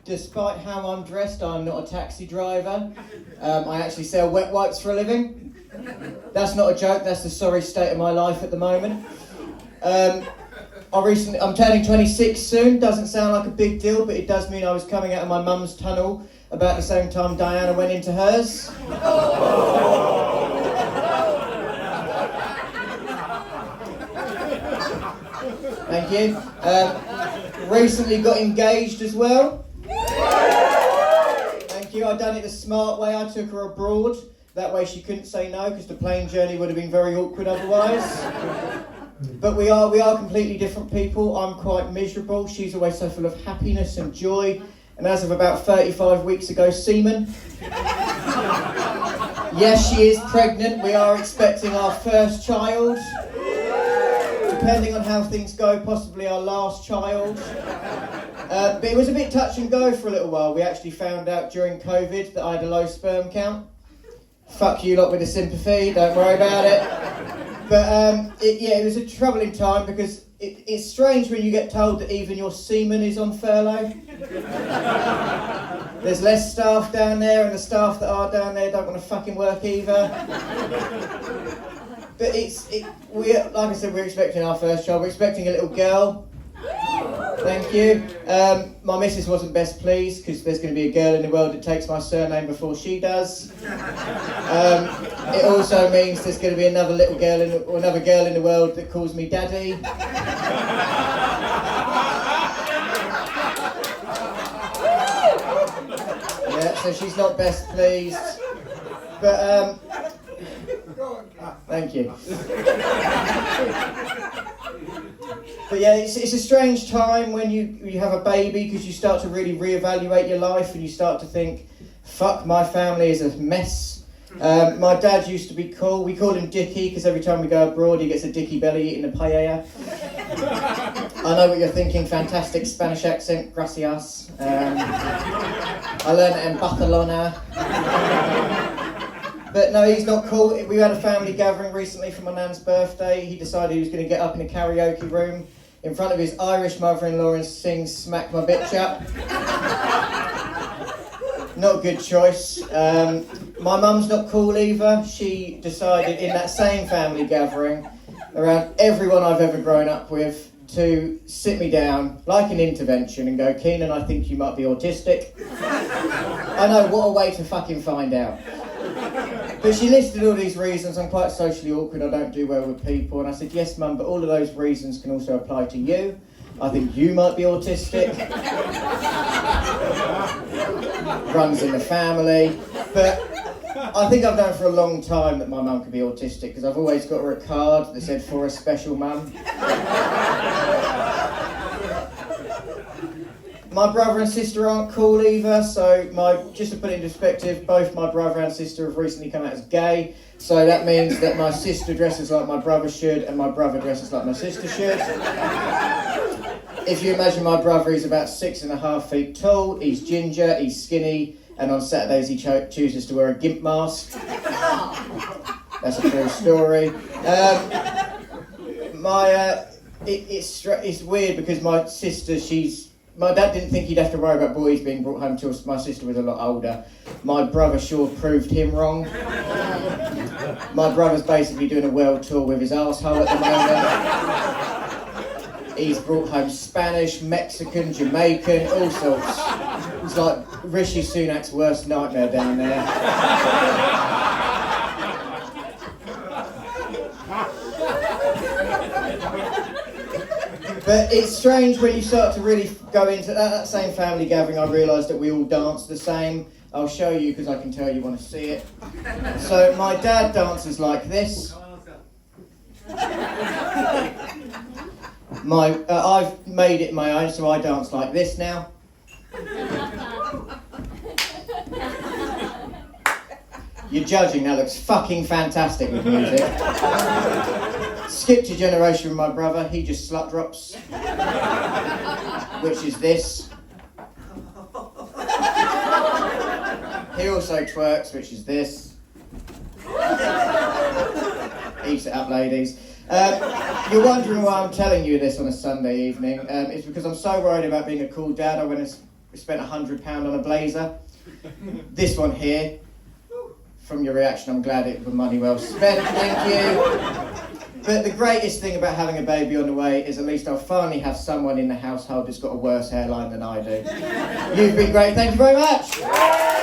despite how I'm dressed, I'm not a taxi driver. I actually sell wet wipes for a living. That's not a joke, that's the sorry state of my life at the moment. I'm turning 26 soon, doesn't sound like a big deal, but it does mean I was coming out of my mum's tunnel about the same time Diana went into hers. Thank you. Recently got engaged as well. Thank you. I done it the smart way. I took her abroad. That way she couldn't say no, because the plane journey would have been very awkward otherwise. But we are completely different people. I'm quite miserable. She's always so full of happiness and joy. And as of about 35 weeks ago, semen. Yes, she is pregnant. We are expecting our first child. Depending on how things go, possibly our last child. But it was a bit touch and go for a little while. We actually found out during COVID that I had a low sperm count. Fuck you lot with the sympathy, don't worry about it. But it was a troubling time because it's strange when you get told that even your semen is on furlough. There's less staff down there, and the staff that are down there don't want to fucking work either. But like I said, we're expecting our first child. We're expecting a little girl. Thank you. My missus wasn't best pleased because there's going to be a girl in the world that takes my surname before she does. It also means there's going to be another girl in the world that calls me daddy. Yeah, so she's not best pleased. But thank you. But yeah, it's a strange time when you have a baby, because you start to really reevaluate your life and you start to think, fuck, my family is a mess. My dad used to be cool. We call him Dickie because every time we go abroad he gets a dicky belly eating a paella. I know what you're thinking, fantastic Spanish accent, gracias. I learned it in Barcelona. But no, he's not cool. We had a family gathering recently for my nan's birthday. He decided he was going to get up in a karaoke room in front of his Irish mother-in-law and sing Smack My Bitch Up. Not a good choice. My mum's not cool either. She decided in that same family gathering, around everyone I've ever grown up with, to sit me down like an intervention and go, Keenan, I think you might be autistic. I know, what a way to fucking find out. But she listed all these reasons. I'm quite socially awkward, I don't do well with people. And I said, yes, Mum, but all of those reasons can also apply to you. I think you might be autistic. Runs in the family. But I think I've known for a long time that my mum could be autistic, because I've always got her a card that said, for a special mum. My brother and sister aren't cool either, so just to put it in perspective, both my brother and sister have recently come out as gay, so that means that my sister dresses like my brother should, and my brother dresses like my sister should. If you imagine my brother, he's about 6.5 feet tall, he's ginger, he's skinny, and on Saturdays he chooses to wear a gimp mask. That's a true story. It's weird because my sister, my dad didn't think he'd have to worry about boys being brought home till my sister was a lot older. My brother sure proved him wrong. My brother's basically doing a world tour with his arsehole at the moment. He's brought home Spanish, Mexican, Jamaican, all sorts. It's like Rishi Sunak's worst nightmare down there. But it's strange when you start to really go into that same family gathering. I realised that we all dance the same. I'll show you because I can tell you want to see it. So my dad dances like this. I've made it my own, so I dance like this now. You're judging, that looks fucking fantastic with music. Skipped a generation with my brother, he just slut drops. Which is this. He also twerks, which is this. Eat it up, ladies. You're wondering why I'm telling you this on a Sunday evening. It's because I'm so worried about being a cool dad, I went and We spent £100 on a blazer. This one here, from your reaction, I'm glad it was money well spent, thank you. But the greatest thing about having a baby on the way is at least I'll finally have someone in the household that's got a worse hairline than I do. You've been great, thank you very much.